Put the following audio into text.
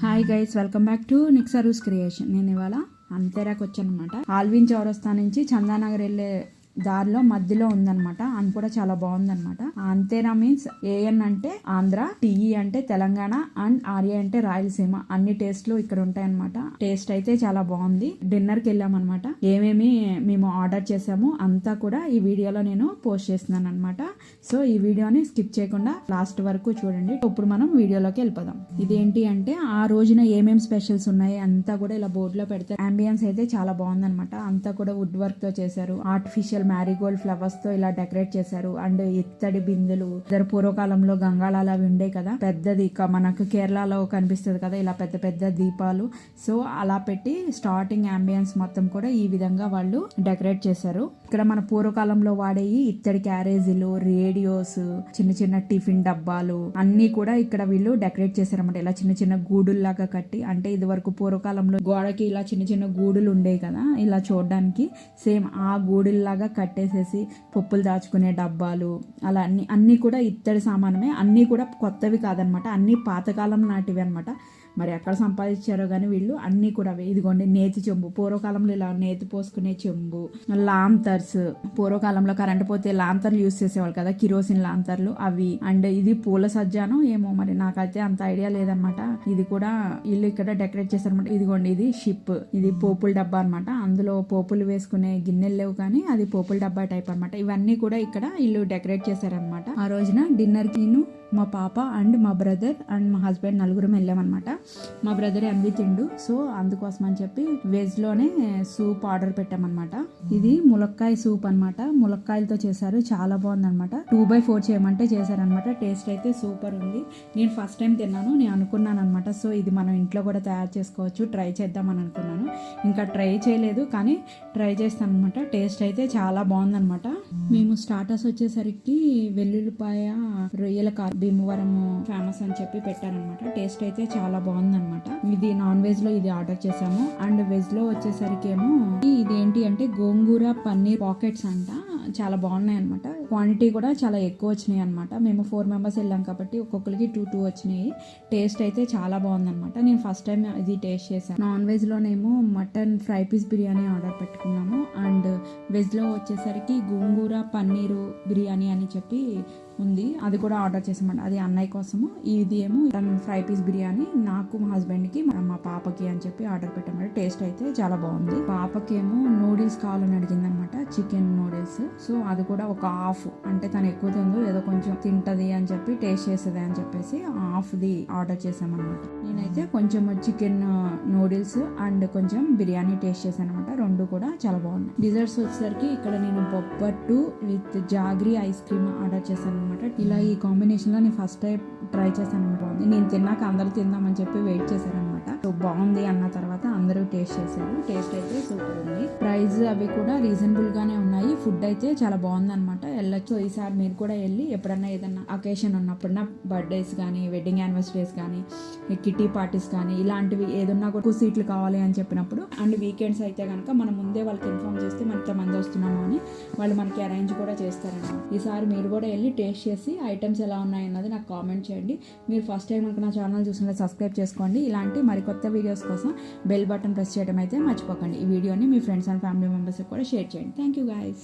Hi guys, welcome back to నిక్సరూస్ creation. నేను ఇవాళ అంతేరాకు వచ్చాను అనమాట. ఆల్విన్ చౌరస్తా నుంచి చందానగర్ వెళ్ళే దారిలో మధ్యలో ఉందన్నమాట. అది కూడా చాలా బాగుందన్నమాట. అంతేరా మీన్స్ ఏఎన్ అంటే ఆంధ్ర, టీఈ అంటే తెలంగాణ అండ్ ఆర్ఏ అంటే రాయలసీమ. అన్ని టేస్ట్లు ఇక్కడ ఉంటాయన్నమాట. టేస్ట్ అయితే చాలా బాగుంది. డిన్నర్ కి వెళ్ళామన్నమాట. ఏమేమి మేము ఆర్డర్ చేసాము అంతా కూడా ఈ వీడియోలో నేను పోస్ట్ చేస్తున్నాను అనమాట. సో ఈ వీడియోని స్కిప్ చేయకుండా లాస్ట్ వరకు చూడండి. ఇప్పుడు మనం వీడియోలోకి వెళ్ళిపోదాం. ఇదేంటి అంటే ఆ రోజున ఏమేమి స్పెషల్స్ ఉన్నాయి అంతా కూడా ఇలా బోర్డులో పెడతారు. అంబియన్స్ అయితే చాలా బాగుందన్నమాట. అంతా కూడా వుడ్ వర్క్ తో చేశారు. ఆర్టిఫిషియల్ మ్యారీగోల్డ్ ఫ్లవర్స్ తో ఇలా డెకరేట్ చేశారు. అండ్ ఇత్తడి బిందెలు, పూర్వకాలంలో గంగాళాలు అవి ఉండే కదా, పెద్దది మనకు కేరళలో కనిపిస్తుంది కదా ఇలా పెద్ద పెద్ద దీపాలు. సో అలా పెట్టి స్టార్టింగ్ అంబియన్స్ మొత్తం కూడా ఈ విధంగా వాళ్ళు డెకరేట్ చేశారు. ఇక్కడ మన పూర్వకాలంలో వాడే ఇత్తడి క్యారేజీలు, రేడియోస్, చిన్న చిన్న టిఫిన్ డబ్బాలు అన్ని కూడా ఇక్కడ వీళ్ళు డెకరేట్ చేశారన్నమాట. ఇలా చిన్న చిన్న గూడుల్లాగా కట్టి, అంటే ఇది వరకు పూర్వకాలంలో గోడకి ఇలా చిన్న చిన్న గూడులు ఉండేవి కదా, ఇలా చూడడానికి సేమ్ ఆ గూడుల్లాగా కట్టేసేసి పప్పులు దాచుకునే డబ్బాలు అలా అన్ని కూడా ఇత్తడి సామానమే. అన్నీ కూడా కొత్తవి కాదనమాట, అన్ని పాతకాలం నాటివి అనమాట. మరి ఎక్కడ సంపాదించారో కానీ వీళ్ళు అన్నీ కూడా. ఇదిగోండి నేతి చెంబు, పూర్వకాలంలో ఇలా నేతి పోసుకునే చెంబు. లాంతర్స్, పూర్వకాలంలో కరెంట్ పోతే లాంతర్లు యూజ్ చేసేవాళ్ళు కదా, కిరోసిన్ లాంతర్లు అవి. అండ్ ఇది పూల సజ్జాను ఏమో మరి నాకైతే అంత ఐడియా లేదనమాట. ఇది కూడా వీళ్ళు ఇక్కడ డెకరేట్ చేశారనమాట. ఇదిగోండి ఇది షిప్, ఇది పోపుల డబ్బా అనమాట. అందులో పోపులు వేసుకునే గిన్నెలు లేవు కానీ అది పోపుల డబ్బా టైప్ అనమాట. ఇవన్నీ కూడా ఇక్కడ వీళ్ళు డెకరేట్ చేశారనమాట. ఆ రోజున డిన్నర్ కి నేను, మా పాప అండ్ మా బ్రదర్ అండ్ మా హస్బెండ్ నలుగురం వెళ్ళామన్నమాట. మా బ్రదర్ అన్ని తిండు, సో అందుకోసం అని చెప్పి వెజ్ లోనే సూప్ ఆర్డర్ పెట్టామన్నమాట. ఇది ములక్కాయ సూప్ అనమాట. ములక్కాయలతో చేశారు, చాలా బాగుంది అనమాట. 2/4 చేయమంటే చేశారనమాట. టేస్ట్ అయితే సూపర్ ఉంది. నేను ఫస్ట్ టైం తిన్నాను, నేను అనుకున్నాను అనమాట. సో ఇది మనం ఇంట్లో కూడా తయారు చేసుకోవచ్చు, ట్రై చేద్దామని అనుకున్నాను. ఇంకా ట్రై చేయలేదు కానీ ట్రై చేస్తాను అనమాట. టేస్ట్ అయితే చాలా బాగుందనమాట. మేము స్టార్టర్స్ వచ్చేసరికి వెల్లుల్లిపాయ రొయ్యల భీమవరం ఫేమస్ అని చెప్పి పెట్టారనమాట. టేస్ట్ అయితే చాలా బాగుందనమాట. ఇది నాన్ వెజ్ లో ఇది ఆర్డర్ చేసాము. అండ్ వెజ్ లో వచ్చేసరికి ఏమో ఇదేంటి అంటే గోంగూర పన్నీర్ పాకెట్స్ అంట, చాలా బాగున్నాయి అనమాట. క్వాంటిటీ కూడా చాలా ఎక్కువ వచ్చినాయి అనమాట. మేము 4 మెంబర్స్ వెళ్ళాం కాబట్టి ఒక్కొక్కరికి 2 వచ్చినాయి. టేస్ట్ అయితే చాలా బాగుందనమాట. నేను ఫస్ట్ టైం ఇది టేస్ట్ చేశాను. నాన్ వెజ్ లోనేమో mutton fry piece biryani order పెట్టుకున్నాము. అండ్ వెజ్ లో వచ్చేసరికి గోంగూర పన్నీరు బిర్యానీ అని చెప్పి ఉంది, అది కూడా ఆర్డర్ చేసామంట. అది అన్నయ్య కోసము. ఇది ఏమో ఫ్రై పీస్ బిర్యానీ నాకు, మా హస్బెండ్ కి, మా పాపకి అని చెప్పి ఆర్డర్ పెట్టామంట. టేస్ట్ అయితే చాలా బాగుంది. పాపకి ఏమో నూడిల్స్ కావాలని అడిగింది అనమాట, చికెన్ నూడిల్స్. సో అది కూడా ఒక హాఫ్, అంటే తను ఎక్కువ తిందో ఏదో కొంచెం తింటది అని చెప్పి టేస్ట్ చేస్తుంది అని చెప్పేసి హాఫ్ ది ఆర్డర్ చేసామన్నమాట. నేనైతే కొంచెం చికెన్ నూడిల్స్ అండ్ కొంచెం బిర్యానీ టేస్ట్ చేశాను అనమాట. రెండు కూడా చాలా బాగున్నాయి. డిజర్ట్స్ వచ్చేసరికి ఇక్కడ నేను bobbattu with jaggery ice cream order చేశాను అనమాట. ఇలా ఈ కాంబినేషన్ లో నేను ఫస్ట్ టైం ట్రై చేశాను అనమాట. నేను తిన్నాక అందరూ తిందామని చెప్పి వెయిట్ చేశారనమాట. సో బాగుంది అన్న తర్వాత అందరూ టేస్ట్ చేశారు. టేస్ట్ అయితే సూపర్ ఉంది. ప్రైస్ అవి కూడా రీజనబుల్ గానే ఉన్నాయి. ఫుడ్ అయితే చాలా బాగుంది అనమాట. వెళ్ళొచ్చు. ఈసారి మీరు కూడా వెళ్ళి ఎప్పుడన్నా ఏదన్నా అకేషన్ ఉన్నప్పుడు, నా బర్త్డేస్ కానీ, వెడ్డింగ్ యానివర్సరీస్ కానీ, కిటీ పార్టీస్ కానీ, ఇలాంటివి ఏదన్నా కూడా సీట్లు కావాలి అని చెప్పినప్పుడు, అండ్ వీకెండ్స్ అయితే కనుక మనం ముందే వాళ్ళకి ఇన్ఫార్మ్ చేస్తే మనతో మంది వస్తున్నాము అని వాళ్ళు మనకి అరేంజ్ కూడా చేస్తారన్నమాట. ఈసారి మీరు కూడా వెళ్ళి టేస్ట్ చేసి ఐటమ్స్ ఎలా ఉన్నాయి అన్నది నాకు కామెంట్ చేయండి. మీరు ఫస్ట్ టైం కనుక నా ఛానల్ చూసినట్లయితే సబ్స్క్రైబ్ చేసుకోండి. ఇలాంటి మరికొత్త వీడియోస్ కోసం బెల్ బటన్ ప్రెస్ చేయడం అయితే మర్చిపోకండి. ఈ వీడియోని మీ ఫ్రెండ్స్ అండ్ ఫ్యామిలీ మెంబర్స్కి కూడా షేర్ చేయండి. Thank you guys.